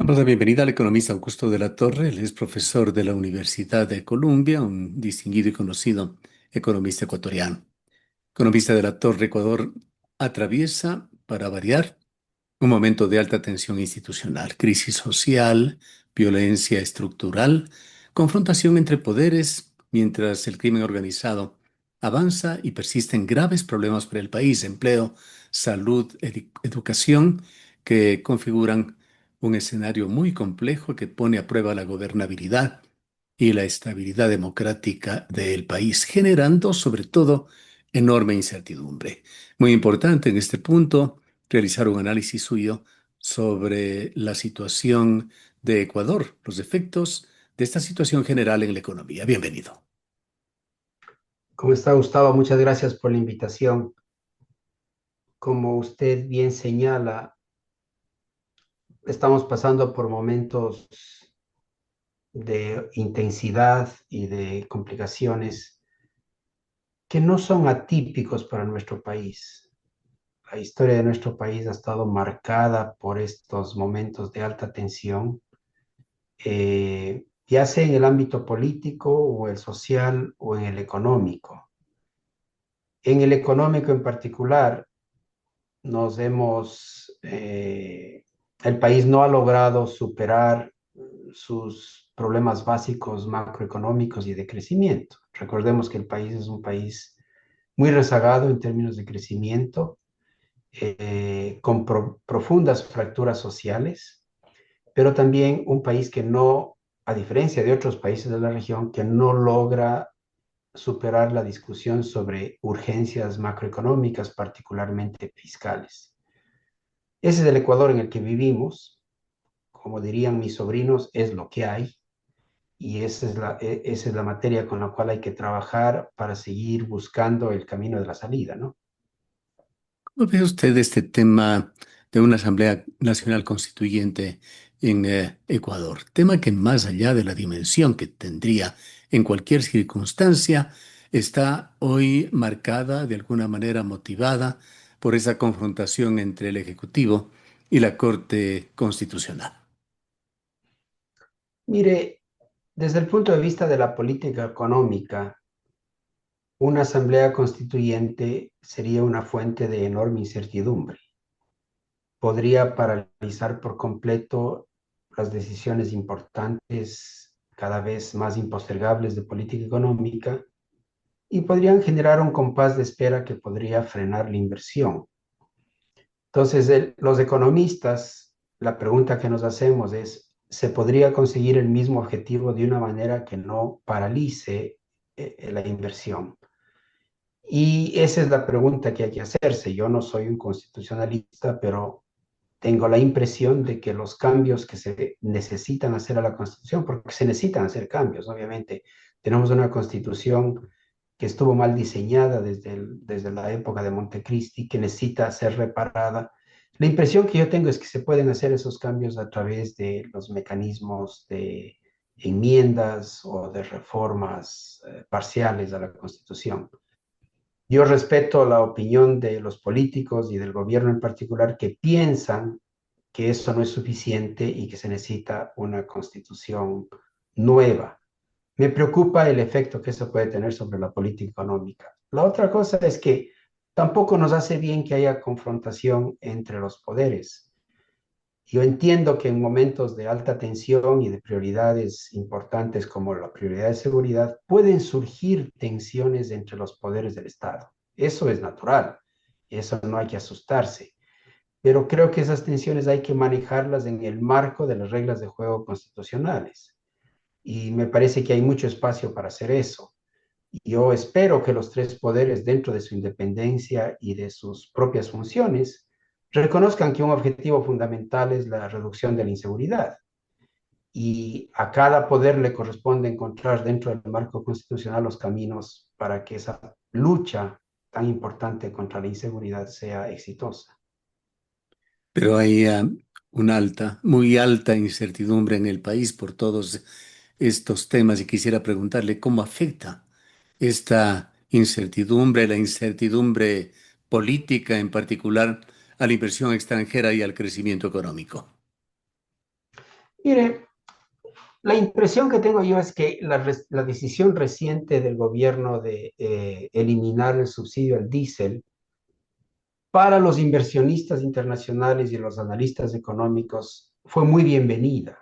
Damos la bienvenida al economista Augusto de la Torre. Él es profesor de la Universidad de Columbia, un distinguido y conocido economista ecuatoriano. Economista de la Torre, Ecuador atraviesa, para variar, un momento de alta tensión institucional, crisis social, violencia estructural, confrontación entre poderes, mientras el crimen organizado avanza y persisten graves problemas para el país, empleo, salud, educación, que configuran un escenario muy complejo que pone a prueba la gobernabilidad y la estabilidad democrática del país, generando sobre todo enorme incertidumbre. Muy importante en este punto realizar un análisis suyo sobre la situación de Ecuador, los efectos de esta situación general en la economía. Bienvenido. ¿Cómo está, Gustavo? Muchas gracias por la invitación. Como usted bien señala, estamos pasando por momentos de intensidad y de complicaciones que no son atípicos para nuestro país. La historia de nuestro país ha estado marcada por estos momentos de alta tensión, ya sea en el ámbito político o el social o en el económico. En el económico en particular, nos hemos, el país no ha logrado superar sus problemas básicos macroeconómicos y de crecimiento. Recordemos que el país es un país muy rezagado en términos de crecimiento, con profundas fracturas sociales, pero también un país que no, a diferencia de otros países de la región, que no logra superar la discusión sobre urgencias macroeconómicas, particularmente fiscales. Ese es el Ecuador en el que vivimos. Como dirían mis sobrinos, es lo que hay. Y esa es la materia con la cual hay que trabajar para seguir buscando el camino de la salida, ¿no? ¿Cómo ve usted este tema de una Asamblea Nacional Constituyente en Ecuador? Tema que más allá de la dimensión que tendría en cualquier circunstancia, está hoy marcada, de alguna manera motivada por esa confrontación entre el Ejecutivo y la Corte Constitucional. Mire, desde el punto de vista de la política económica, una asamblea constituyente sería una fuente de enorme incertidumbre. Podría paralizar por completo las decisiones importantes, cada vez más impostergables de política económica, y podrían generar un compás de espera que podría frenar la inversión. Entonces, los economistas, la pregunta que nos hacemos es, ¿se podría conseguir el mismo objetivo de una manera que no paralice la inversión? Y esa es la pregunta que hay que hacerse. Yo no soy un constitucionalista, pero tengo la impresión de que los cambios que se necesitan hacer a la Constitución, porque se necesitan hacer cambios, obviamente. Tenemos una Constitución que estuvo mal diseñada desde la época de Montecristi, que necesita ser reparada. La impresión que yo tengo es que se pueden hacer esos cambios a través de los mecanismos de enmiendas o de reformas parciales a la Constitución. Yo respeto la opinión de los políticos y del gobierno en particular que piensan que eso no es suficiente y que se necesita una constitución nueva. Me preocupa el efecto que eso puede tener sobre la política económica. La otra cosa es que tampoco nos hace bien que haya confrontación entre los poderes. Yo entiendo que en momentos de alta tensión y de prioridades importantes como la prioridad de seguridad, pueden surgir tensiones entre los poderes del Estado. Eso es natural, eso no hay que asustarse, pero creo que esas tensiones hay que manejarlas en el marco de las reglas de juego constitucionales. Y me parece que hay mucho espacio para hacer eso. Yo espero que los tres poderes, dentro de su independencia y de sus propias funciones, reconozcan que un objetivo fundamental es la reducción de la inseguridad. Y a cada poder le corresponde encontrar dentro del marco constitucional los caminos para que esa lucha tan importante contra la inseguridad sea exitosa. Pero hay una alta, muy alta incertidumbre en el país por todos estos temas y quisiera preguntarle cómo afecta esta incertidumbre, la incertidumbre política en particular, a la inversión extranjera y al crecimiento económico. Mire, la impresión que tengo yo es que la decisión reciente del gobierno de eliminar el subsidio al diésel para los inversionistas internacionales y los analistas económicos fue muy bienvenida.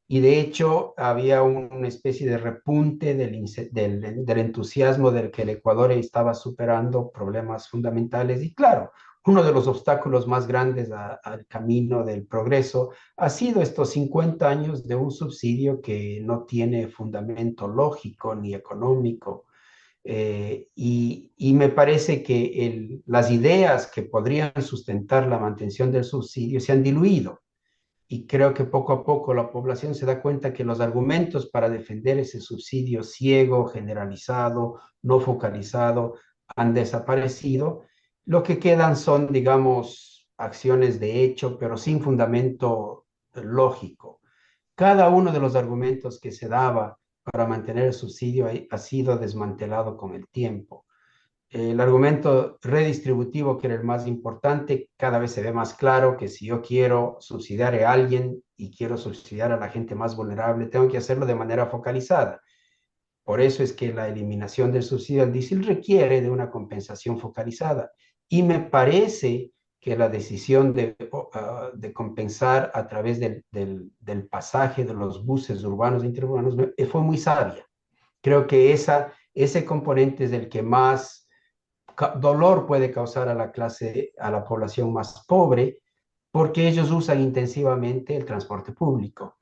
Y de hecho había una especie de repunte del entusiasmo del que el Ecuador estaba superando problemas fundamentales. Y claro, uno de los obstáculos más grandes al camino del progreso ha sido estos 50 años de un subsidio que no tiene fundamento lógico ni económico. Y me parece que las ideas que podrían sustentar la mantención del subsidio se han diluido y creo que poco a poco la población se da cuenta que los argumentos para defender ese subsidio ciego, generalizado, no focalizado, han desaparecido. Lo que quedan son, digamos, acciones de hecho, pero sin fundamento lógico. Cada uno de los argumentos que se daba para mantener el subsidio ha sido desmantelado con el tiempo. El argumento redistributivo, que era el más importante, cada vez se ve más claro que si yo quiero subsidiar a alguien y quiero subsidiar a la gente más vulnerable, tengo que hacerlo de manera focalizada. Por eso es que la eliminación del subsidio al diésel requiere de una compensación focalizada. Y me parece que la decisión de compensar a través del pasaje de los buses urbanos e interurbanos fue muy sabia. Creo que ese componente es el que más dolor puede causar a la clase, a la población más pobre, porque ellos usan intensivamente el transporte público.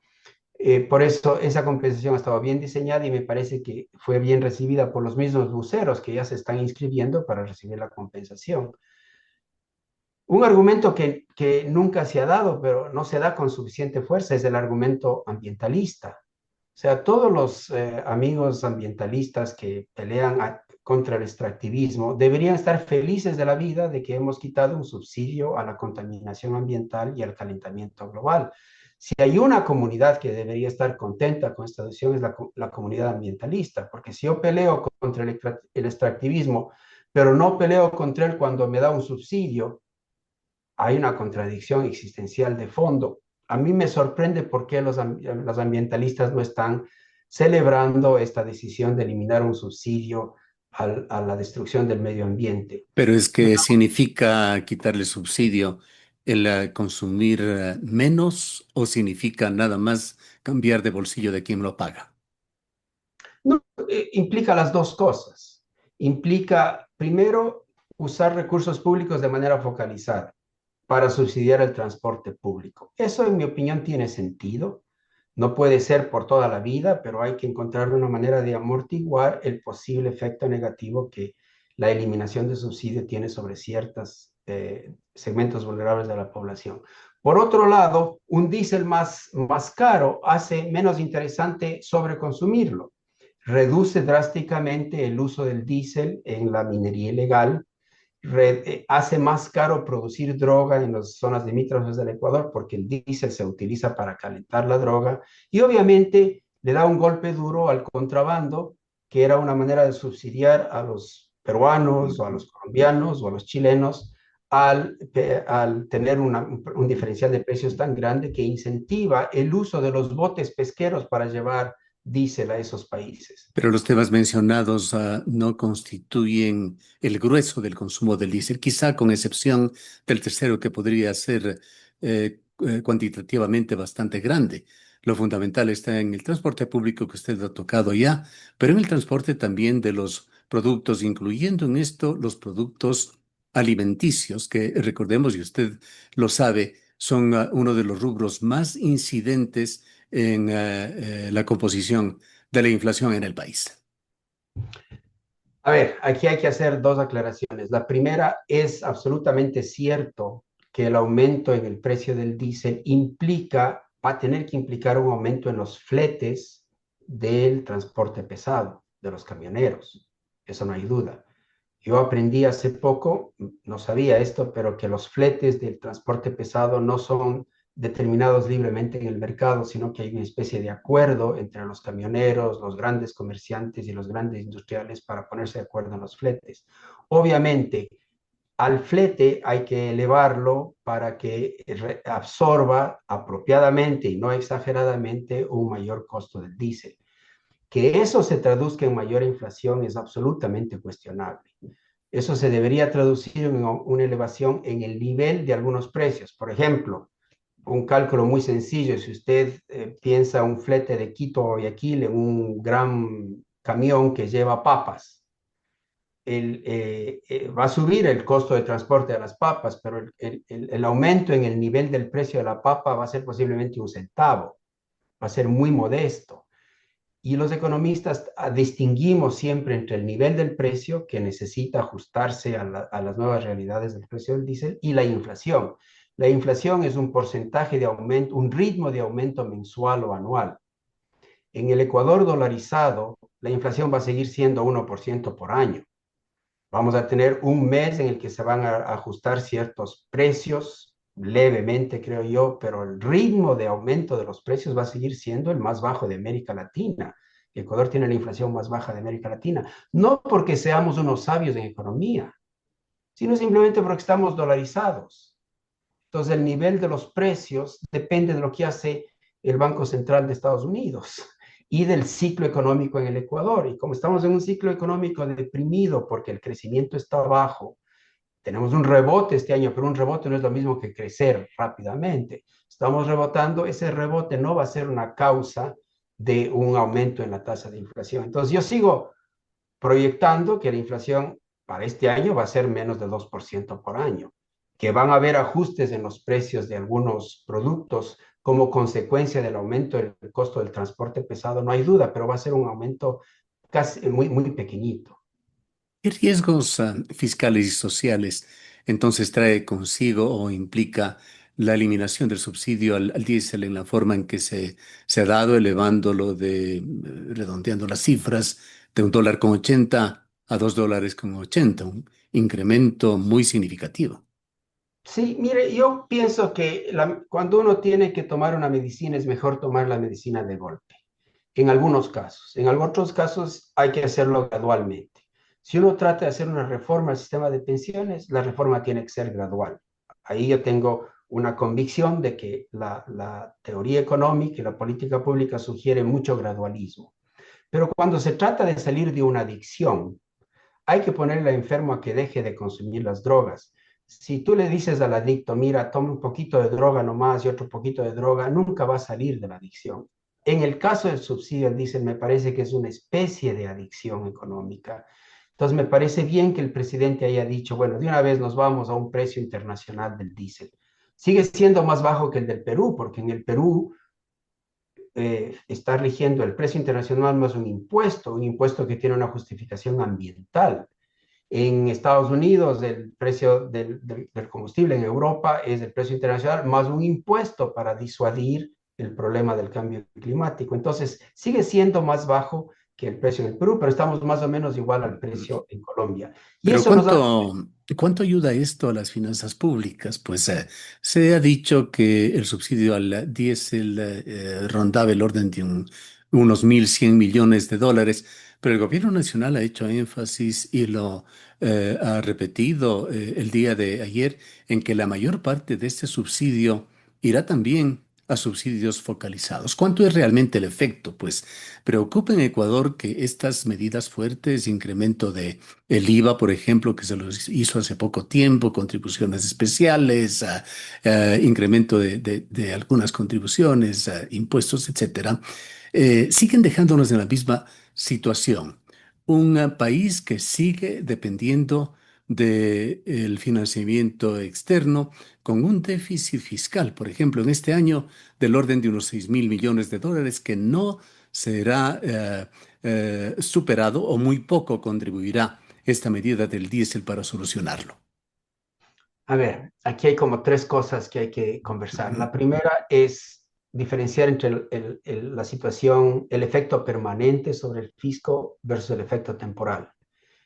Por eso esa compensación ha estado bien diseñada y me parece que fue bien recibida por los mismos buceros que ya se están inscribiendo para recibir la compensación. Un argumento que nunca se ha dado, pero no se da con suficiente fuerza, es el argumento ambientalista. O sea, todos los amigos ambientalistas que pelean contra el extractivismo deberían estar felices de la vida de que hemos quitado un subsidio a la contaminación ambiental y al calentamiento global. Si hay una comunidad que debería estar contenta con esta decisión es la comunidad ambientalista, porque si yo peleo contra el extractivismo, pero no peleo contra él cuando me da un subsidio, hay una contradicción existencial de fondo. A mí me sorprende por qué los ambientalistas no están celebrando esta decisión de eliminar un subsidio a la destrucción del medio ambiente. Pero es que significa quitarle subsidio el consumir menos o significa nada más cambiar de bolsillo de quien lo paga. No, implica las dos cosas. Implica, primero, usar recursos públicos de manera focalizada para subsidiar el transporte público. Eso, en mi opinión, tiene sentido. No puede ser por toda la vida, pero hay que encontrar una manera de amortiguar el posible efecto negativo que la eliminación de subsidio tiene sobre ciertos segmentos vulnerables de la población. Por otro lado, un diésel más caro hace menos interesante sobreconsumirlo. Reduce drásticamente el uso del diésel en la minería ilegal, hace más caro producir droga en las zonas limítrofes del Ecuador porque el diésel se utiliza para calentar la droga y obviamente le da un golpe duro al contrabando, que era una manera de subsidiar a los peruanos o a los colombianos o a los chilenos al tener un diferencial de precios tan grande que incentiva el uso de los botes pesqueros para llevar diésel a esos países. Pero los temas mencionados no constituyen el grueso del consumo del diésel, quizá con excepción del tercero que podría ser cuantitativamente bastante grande. Lo fundamental está en el transporte público que usted ha tocado ya, pero en el transporte también de los productos, incluyendo en esto los productos alimenticios, que recordemos, y usted lo sabe, son uno de los rubros más incidentes en la composición de la inflación en el país. A ver, aquí hay que hacer dos aclaraciones. La primera, es absolutamente cierto que el aumento en el precio del diésel va a tener que implicar un aumento en los fletes del transporte pesado, de los camioneros. Eso no hay duda. Yo aprendí hace poco, no sabía esto, pero que los fletes del transporte pesado no son determinados libremente en el mercado, sino que hay una especie de acuerdo entre los camioneros, los grandes comerciantes y los grandes industriales para ponerse de acuerdo en los fletes. Obviamente, al flete hay que elevarlo para que absorba apropiadamente y no exageradamente un mayor costo del diésel. Que eso se traduzca en mayor inflación es absolutamente cuestionable. Eso se debería traducir en una elevación en el nivel de algunos precios. Por ejemplo, un cálculo muy sencillo, si usted piensa un flete de Quito a Guayaquil en un gran camión que lleva papas, va a subir el costo de transporte de las papas, pero el aumento en el nivel del precio de la papa va a ser posiblemente un centavo, va a ser muy modesto. Y los economistas distinguimos siempre entre el nivel del precio, que necesita ajustarse a las nuevas realidades del precio del diésel, y la inflación. La inflación es un porcentaje de aumento, un ritmo de aumento mensual o anual. En el Ecuador dolarizado, la inflación va a seguir siendo 1% por año. Vamos a tener un mes en el que se van a ajustar ciertos precios, levemente creo yo, pero el ritmo de aumento de los precios va a seguir siendo el más bajo de América Latina. Ecuador tiene la inflación más baja de América Latina, no porque seamos unos sabios en economía, sino simplemente porque estamos dolarizados. Entonces el nivel de los precios depende de lo que hace el Banco Central de Estados Unidos y del ciclo económico en el Ecuador. Y como estamos en un ciclo económico deprimido porque el crecimiento está bajo, tenemos un rebote este año, pero un rebote no es lo mismo que crecer rápidamente. Estamos rebotando, ese rebote no va a ser una causa de un aumento en la tasa de inflación. Entonces yo sigo proyectando que la inflación para este año va a ser menos de 2% por año, que van a haber ajustes en los precios de algunos productos como consecuencia del aumento del costo del transporte pesado, no hay duda, pero va a ser un aumento casi muy pequeñito. ¿Qué riesgos fiscales y sociales entonces trae consigo o implica la eliminación del subsidio al diésel en la forma en que se ha dado, elevándolo redondeando las cifras, de $1,80 a $2,80, un incremento muy significativo? Sí, mire, yo pienso que cuando uno tiene que tomar una medicina es mejor tomar la medicina de golpe, en algunos casos. En otros casos hay que hacerlo gradualmente. Si uno trata de hacer una reforma al sistema de pensiones, la reforma tiene que ser gradual. Ahí yo tengo una convicción de que la teoría económica y la política pública sugiere mucho gradualismo. Pero cuando se trata de salir de una adicción, hay que ponerle al enfermo a que deje de consumir las drogas. Si tú le dices al adicto, mira, toma un poquito de droga nomás y otro poquito de droga, nunca va a salir de la adicción. En el caso del subsidio al diésel, me parece que es una especie de adicción económica. Entonces, me parece bien que el presidente haya dicho, bueno, de una vez nos vamos a un precio internacional del diésel. Sigue siendo más bajo que el del Perú, porque en el Perú está rigiendo el precio internacional más un impuesto que tiene una justificación ambiental. En Estados Unidos, el precio del combustible en Europa es el precio internacional más un impuesto para disuadir el problema del cambio climático. Entonces, sigue siendo más bajo que el precio en el Perú, pero estamos más o menos igual al precio en Colombia. Y Pero eso nos hace. ¿cuánto ayuda esto a las finanzas públicas? Pues se ha dicho que el subsidio al diésel rondaba el orden de unos 1.100 millones de dólares, pero el gobierno nacional ha hecho énfasis y lo ha repetido el día de ayer en que la mayor parte de este subsidio irá también a subsidios focalizados. ¿Cuánto es realmente el efecto? Pues preocupa en Ecuador que estas medidas fuertes, incremento de el IVA, por ejemplo, que se lo hizo hace poco tiempo, contribuciones especiales, incremento de algunas contribuciones, impuestos, etcétera, siguen dejándonos en la misma situación. Un país que sigue dependiendo del financiamiento externo con un déficit fiscal, por ejemplo, en este año del orden de unos 6.000 millones de dólares que no será superado o muy poco contribuirá esta medida del diésel para solucionarlo. A ver, aquí hay como tres cosas que hay que conversar. Ujú. La primera es diferenciar entre la situación, el efecto permanente sobre el fisco versus el efecto temporal.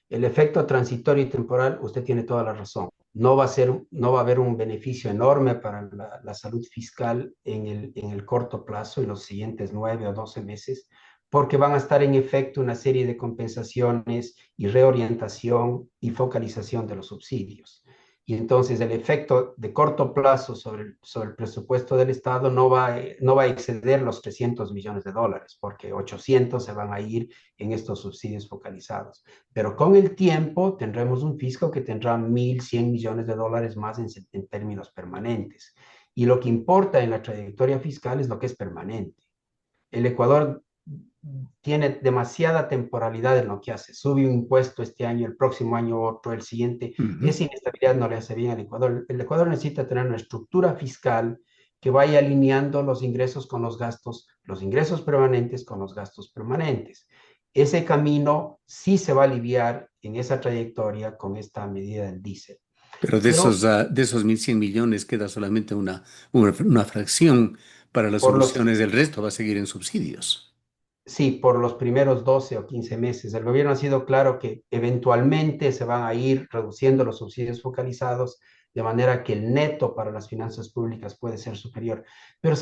El efecto transitorio y temporal, usted tiene toda la razón. No va a haber un beneficio enorme para la salud fiscal en el corto plazo, en los siguientes 9 o 12 meses, porque van a estar en efecto una serie de compensaciones y reorientación y focalización de los subsidios. y entonces el efecto de corto plazo sobre el presupuesto del Estado no va a exceder los 300 millones de dólares, porque 800 se van a ir en estos subsidios focalizados. Pero con el tiempo tendremos un fisco que tendrá 1.100 millones de dólares más en términos permanentes. Y lo que importa en la trayectoria fiscal es lo que es permanente. El Ecuador tiene demasiada temporalidad en lo que hace. Sube un impuesto este año, el próximo año otro, el siguiente. Ujú. Esa inestabilidad no le hace bien al Ecuador. El Ecuador necesita tener una estructura fiscal que vaya alineando los ingresos con los ingresos permanentes con los gastos permanentes. Ese camino sí se va a aliviar en esa trayectoria con esta medida del diésel. Pero Pero de esos 1.100 millones queda solamente una fracción para las por los soluciones, del resto va a seguir en subsidios. Sí, por los primeros 12 o 15 meses. El gobierno ha sido claro que eventualmente se van a ir reduciendo los subsidios focalizados de manera que el neto para las finanzas públicas puede ser superior. Pero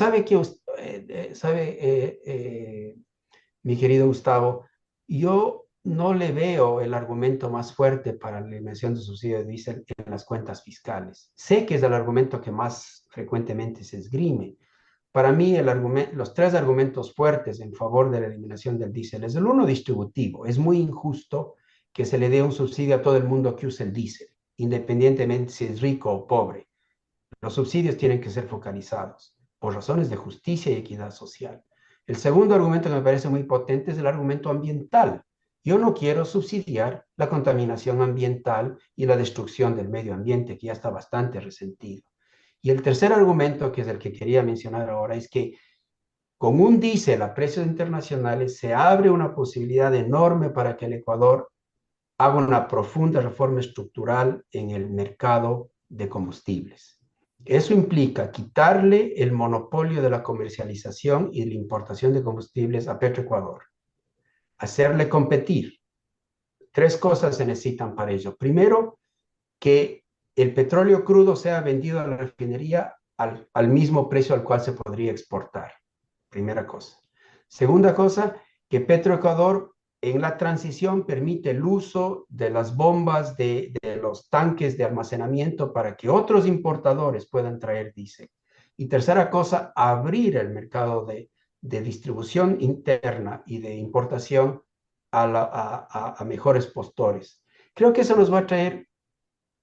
mi querido Gustavo, yo no le veo el argumento más fuerte para la eliminación de subsidio de diésel en las cuentas fiscales. Sé que es el argumento que más frecuentemente se esgrime. Para mí, los tres argumentos fuertes en favor de la eliminación del diésel es el uno distributivo. Es muy injusto que se le dé un subsidio a todo el mundo que use el diésel, independientemente si es rico o pobre. Los subsidios tienen que ser focalizados por razones de justicia y equidad social. El segundo argumento que me parece muy potente es el argumento ambiental. Yo no quiero subsidiar la contaminación ambiental y la destrucción del medio ambiente, que ya está bastante resentido. Y el tercer argumento, que es el que quería mencionar ahora, es que con un diésel a precios internacionales se abre una posibilidad enorme para que el Ecuador haga una profunda reforma estructural en el mercado de combustibles. Eso implica quitarle el monopolio de la comercialización y de la importación de combustibles a Petroecuador, hacerle competir. Tres cosas se necesitan para ello. Primero, que el petróleo crudo sea vendido a la refinería al mismo precio al cual se podría exportar. Primera cosa. Segunda cosa, que Petroecuador en la transición permite el uso de las bombas de los tanques de almacenamiento para que otros importadores puedan traer diésel. Y tercera cosa, abrir el mercado de distribución interna y de importación a mejores postores. Creo que eso nos va a traer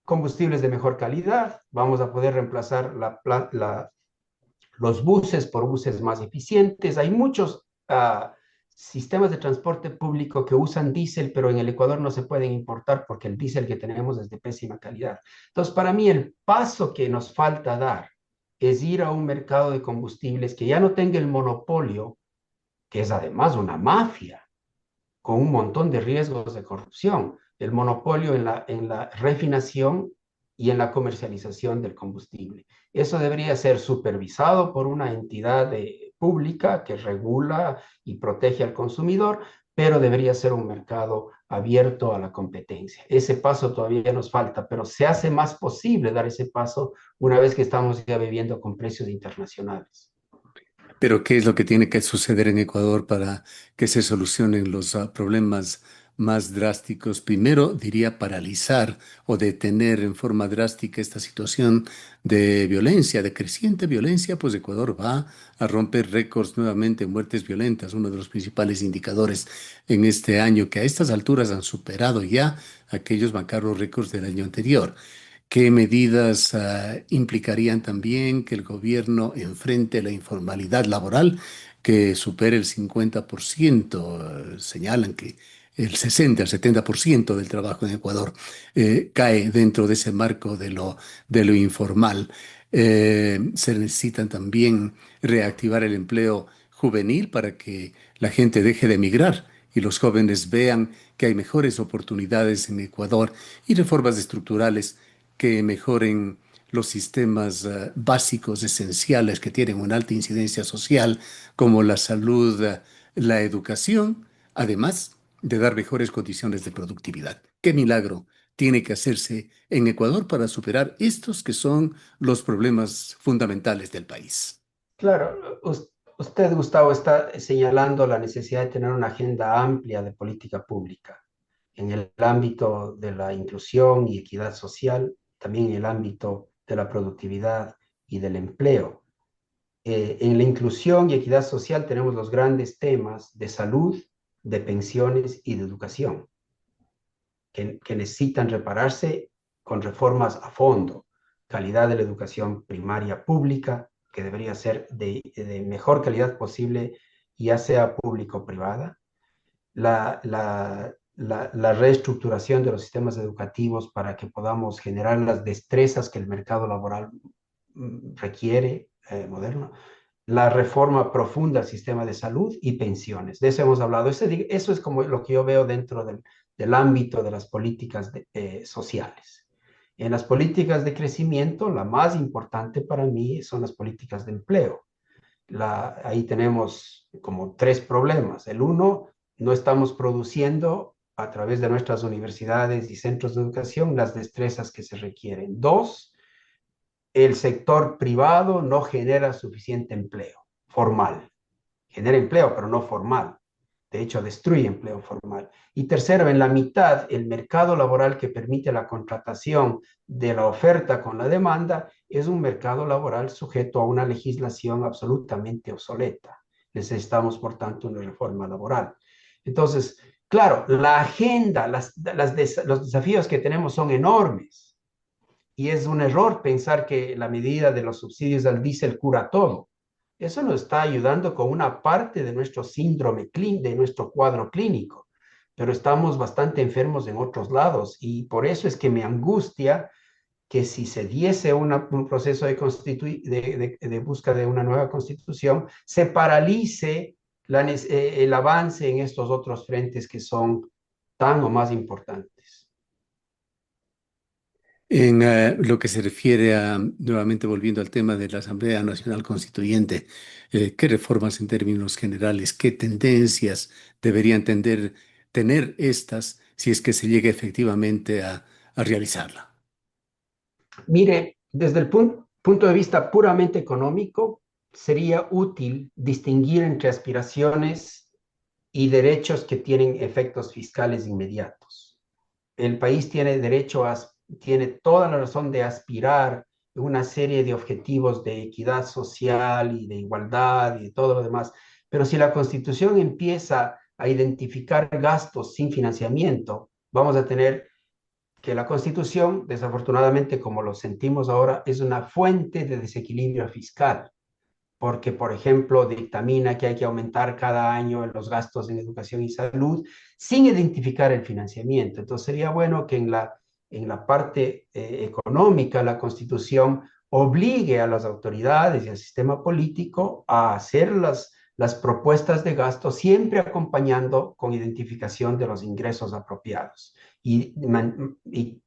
combustibles de mejor calidad, vamos a poder reemplazar los buses por buses más eficientes. Hay muchos sistemas de transporte público que usan diésel, pero en el Ecuador no se pueden importar porque el diésel que tenemos es de pésima calidad. Entonces, para mí, el paso que nos falta dar es ir a un mercado de combustibles que ya no tenga el monopolio, que es además una mafia, con un montón de riesgos de corrupción, el monopolio en la refinación y en la comercialización del combustible. Eso debería ser supervisado por una entidad pública que regula y protege al consumidor, pero debería ser un mercado abierto a la competencia. Ese paso todavía nos falta, pero se hace más posible dar ese paso una vez que estamos ya viviendo con precios internacionales. Pero ¿qué es lo que tiene que suceder en Ecuador para que se solucionen los problemas más drásticos? Primero, diría paralizar o detener en forma drástica esta situación de violencia, de creciente violencia, pues Ecuador va a romper récords nuevamente en muertes violentas, uno de los principales indicadores en este año, que a estas alturas han superado ya aquellos macabros récords del año anterior. ¿Qué medidas implicarían también que el gobierno enfrente la informalidad laboral que supere el 50%? Señalan que el 60, el 70% del trabajo en Ecuador cae dentro de ese marco de lo informal. Se necesitan también reactivar el empleo juvenil para que la gente deje de emigrar y los jóvenes vean que hay mejores oportunidades en Ecuador y reformas estructurales que mejoren los sistemas básicos, esenciales, que tienen una alta incidencia social, como la salud, la educación, además de dar mejores condiciones de productividad. ¿Qué milagro tiene que hacerse en Ecuador para superar estos que son los problemas fundamentales del país? Claro, usted, Gustavo, está señalando la necesidad de tener una agenda amplia de política pública en el ámbito de la inclusión y equidad social. también en el ámbito de la productividad y del empleo. En la inclusión y equidad social tenemos los grandes temas de salud, de pensiones y de educación, que necesitan repararse con reformas a fondo. Calidad de la educación primaria pública, que debería ser de mejor calidad posible, ya sea público o privada. La reestructuración de los sistemas educativos para que podamos generar las destrezas que el mercado laboral requiere, moderno. La reforma profunda al sistema de salud y pensiones. De eso hemos hablado. Eso es como lo que yo veo dentro del ámbito de las políticas sociales. En las políticas de crecimiento, la más importante para mí son las políticas de empleo. Ahí tenemos como tres problemas. El uno, no estamos produciendo a través de nuestras universidades y centros de educación las destrezas que se requieren. Dos, el sector privado no genera suficiente empleo formal. Genera empleo, pero no formal. De hecho, destruye empleo formal. Y tercero, en la mitad, el mercado laboral que permite la contratación de la oferta con la demanda es un mercado laboral sujeto a una legislación absolutamente obsoleta. Necesitamos, por tanto, una reforma laboral. Entonces, claro, la agenda, los desafíos que tenemos son enormes. Y es un error pensar que la medida de los subsidios al diésel cura todo. Eso nos está ayudando con una parte de nuestro síndrome de nuestro cuadro clínico, pero estamos bastante enfermos en otros lados y por eso es que me angustia que si se diese un proceso de búsqueda de una nueva constitución, se paralice el avance en estos otros frentes que son tan o más importantes. En lo que se refiere a, nuevamente volviendo al tema de la Asamblea Nacional Constituyente, ¿qué reformas en términos generales, qué tendencias deberían tener estas si es que se llega efectivamente a realizarla? Mire, desde el punto de vista puramente económico, sería útil distinguir entre aspiraciones y derechos que tienen efectos fiscales inmediatos. El país tiene tiene toda la razón de aspirar a una serie de objetivos de equidad social y de igualdad y de todo lo demás, pero si la Constitución empieza a identificar gastos sin financiamiento, vamos a tener que la Constitución, desafortunadamente, como lo sentimos ahora, es una fuente de desequilibrio fiscal, porque, por ejemplo, dictamina que hay que aumentar cada año los gastos en educación y salud sin identificar el financiamiento. Entonces, sería bueno que en la parte económica la Constitución obligue a las autoridades y al sistema político a hacer las propuestas de gasto, siempre acompañando con identificación de los ingresos apropiados. Y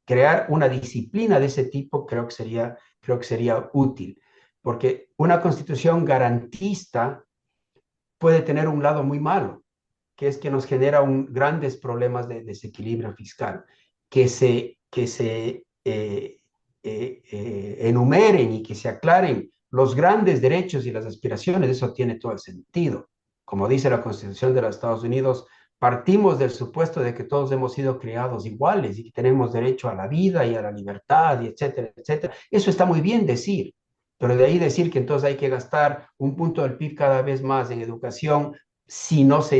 crear una disciplina de ese tipo creo que sería útil, porque una constitución garantista puede tener un lado muy malo, que es que nos genera grandes problemas de desequilibrio fiscal, que se enumeren y que se aclaren los grandes derechos y las aspiraciones. Eso tiene todo el sentido. Como dice la Constitución de los Estados Unidos, partimos del supuesto de que todos hemos sido creados iguales y que tenemos derecho a la vida y a la libertad, y etcétera, etcétera. Eso está muy bien decir, pero de ahí decir que entonces hay que gastar un punto del PIB cada vez más en educación, si no se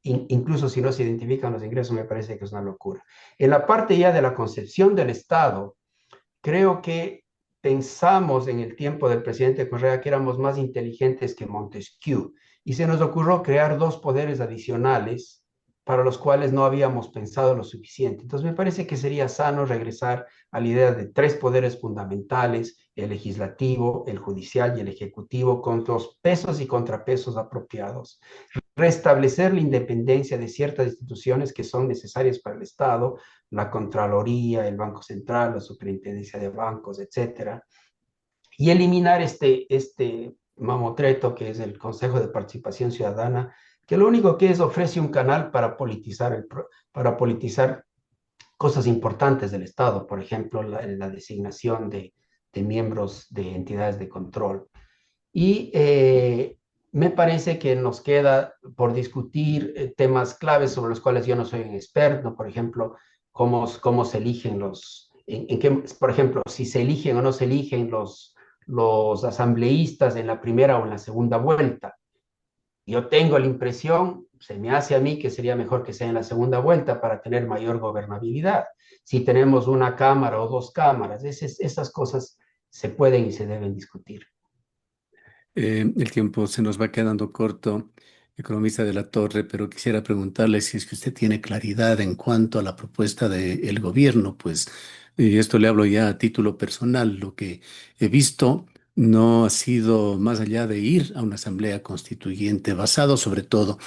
incluso si no se identifican los ingresos, me parece que es una locura. En la parte ya de la concepción del Estado, creo que pensamos en el tiempo del presidente Correa que éramos más inteligentes que Montesquieu y se nos ocurrió crear dos poderes adicionales para los cuales no habíamos pensado lo suficiente. Entonces me parece que sería sano regresar a la idea de tres poderes fundamentales: el legislativo, el judicial y el ejecutivo, con los pesos y contrapesos apropiados. Restablecer la independencia de ciertas instituciones que son necesarias para el Estado, la Contraloría, el Banco Central, la Superintendencia de Bancos, etcétera, y eliminar este mamotreto que es el Consejo de Participación Ciudadana, que lo único que es ofrece un canal para politizar cosas importantes del Estado, por ejemplo, la designación de miembros de entidades de control. Y me parece que nos queda por discutir temas claves sobre los cuales yo no soy un experto, por ejemplo, cómo se eligen en qué, por ejemplo, si se eligen o no se eligen los asambleístas en la primera o en la segunda vuelta. Yo tengo la impresión, se me hace a mí que sería mejor que sea en la segunda vuelta para tener mayor gobernabilidad. Si tenemos una cámara o dos cámaras, esas cosas se pueden y se deben discutir. El tiempo se nos va quedando corto, economista de la Torre, pero quisiera preguntarle si es que usted tiene claridad en cuanto a la propuesta del gobierno, pues, y esto le hablo ya a título personal, lo que he visto no ha sido más allá de ir a una asamblea constituyente, basado sobre todo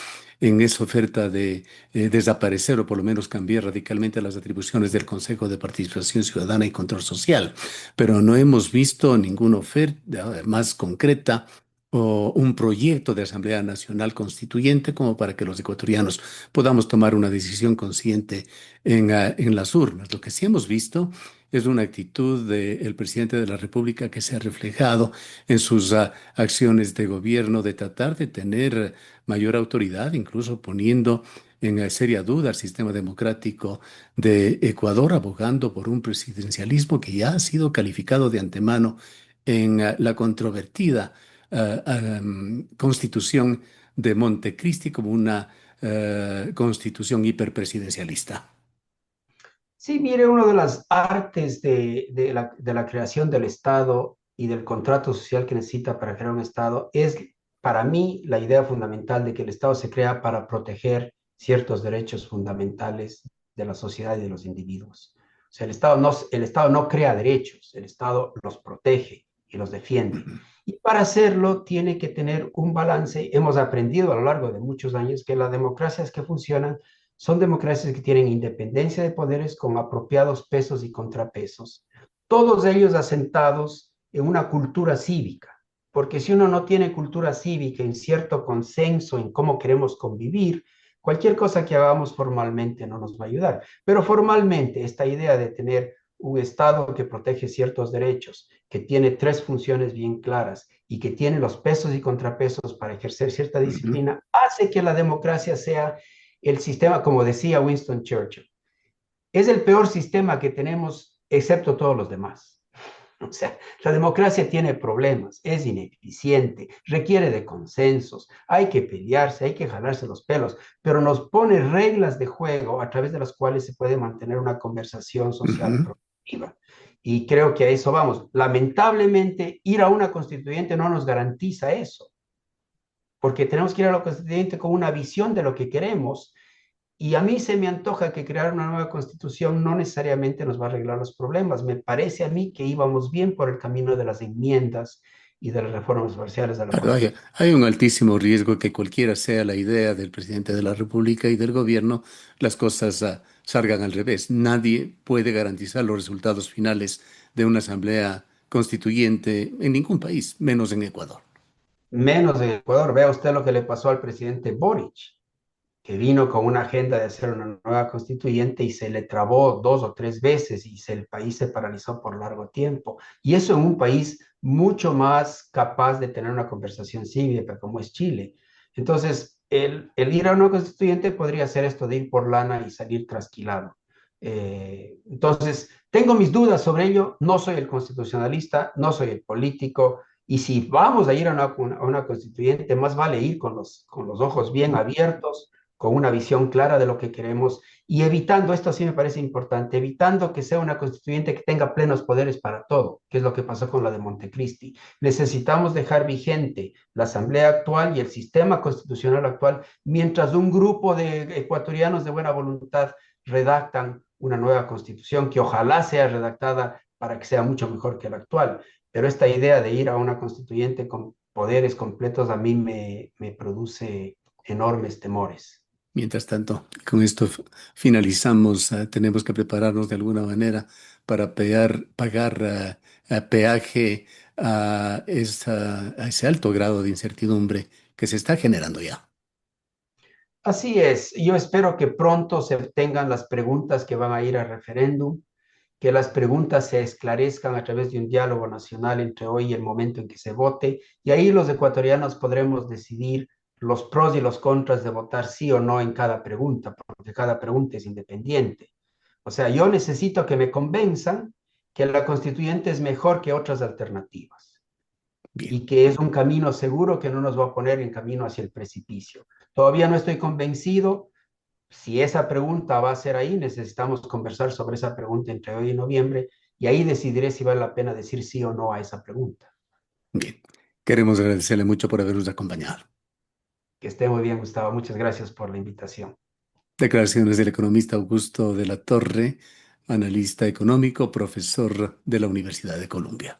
en esa oferta de desaparecer o por lo menos cambiar radicalmente las atribuciones del Consejo de Participación Ciudadana y Control Social, pero no hemos visto ninguna oferta más concreta o un proyecto de Asamblea Nacional Constituyente como para que los ecuatorianos podamos tomar una decisión consciente en las urnas. Lo que sí hemos visto es una actitud del presidente de la República que se ha reflejado en sus acciones de gobierno de tratar de tener mayor autoridad, incluso poniendo en seria duda el sistema democrático de Ecuador, abogando por un presidencialismo que ya ha sido calificado de antemano en la controvertida constitución de Montecristi como una constitución hiperpresidencialista. Sí, mire, una de las artes de la creación del Estado y del contrato social que necesita para crear un Estado es, para mí, la idea fundamental de que el Estado se crea para proteger ciertos derechos fundamentales de la sociedad y de los individuos. O sea, el Estado no crea derechos, el Estado los protege y los defiende. Y para hacerlo tiene que tener un balance. Hemos aprendido a lo largo de muchos años que las democracias que funcionan son democracias que tienen independencia de poderes con apropiados pesos y contrapesos, todos ellos asentados en una cultura cívica, porque si uno no tiene cultura cívica en cierto consenso en cómo queremos convivir, cualquier cosa que hagamos formalmente no nos va a ayudar. Pero formalmente, esta idea de tener un Estado que protege ciertos derechos, que tiene tres funciones bien claras y que tiene los pesos y contrapesos para ejercer cierta Ujú, disciplina, hace que la democracia sea el sistema, como decía Winston Churchill, es el peor sistema que tenemos, excepto todos los demás. O sea, la democracia tiene problemas, es ineficiente, requiere de consensos, hay que pelearse, hay que jalarse los pelos, pero nos pone reglas de juego a través de las cuales se puede mantener una conversación social ujú. productiva. Y creo que a eso vamos. Lamentablemente, ir a una constituyente no nos garantiza eso, porque tenemos que ir a la constituyente con una visión de lo que queremos y a mí se me antoja que crear una nueva constitución no necesariamente nos va a arreglar los problemas. Me parece a mí que íbamos bien por el camino de las enmiendas y de las reformas parciales a la Claro, constitución. hay un altísimo riesgo que cualquiera sea la idea del presidente de la República y del gobierno, las cosas salgan al revés. Nadie puede garantizar los resultados finales de una asamblea constituyente en ningún país, menos en Ecuador. Menos en Ecuador. Vea usted lo que le pasó al presidente Boric, que vino con una agenda de hacer una nueva constituyente y se le trabó dos o tres veces y el país se paralizó por largo tiempo. Y eso en un país mucho más capaz de tener una conversación cívica como es Chile. Entonces, el ir a una constituyente podría ser esto de ir por lana y salir trasquilado. Entonces, tengo mis dudas sobre ello. No soy el constitucionalista, no soy el político. Y si vamos a ir a una constituyente, más vale ir con los ojos bien abiertos, con una visión clara de lo que queremos y evitando, esto sí me parece importante, evitando que sea una constituyente que tenga plenos poderes para todo, que es lo que pasó con la de Montecristi. Necesitamos dejar vigente la asamblea actual y el sistema constitucional actual mientras un grupo de ecuatorianos de buena voluntad redactan una nueva constitución que ojalá sea redactada para que sea mucho mejor que la actual. Pero esta idea de ir a una constituyente con poderes completos a mí me produce enormes temores. Mientras tanto, con esto finalizamos. Tenemos que prepararnos de alguna manera para pagar peaje a ese alto grado de incertidumbre que se está generando ya. Así es, yo espero que pronto se tengan las preguntas que van a ir al referéndum, que las preguntas se esclarezcan a través de un diálogo nacional entre hoy y el momento en que se vote, y ahí los ecuatorianos podremos decidir los pros y los contras de votar sí o no en cada pregunta, porque cada pregunta es independiente. O sea, yo necesito que me convenzan que la constituyente es mejor que otras alternativas Bien, y que es un camino seguro que no nos va a poner en camino hacia el precipicio. Todavía no estoy convencido. Si esa pregunta va a ser ahí, necesitamos conversar sobre esa pregunta entre hoy y noviembre y ahí decidiré si vale la pena decir sí o no a esa pregunta. bien. Queremos agradecerle mucho por habernos acompañado. Que esté muy bien, Gustavo. Muchas gracias por la invitación. Declaraciones del economista Augusto de la Torre, analista económico, profesor de la Universidad de Columbia.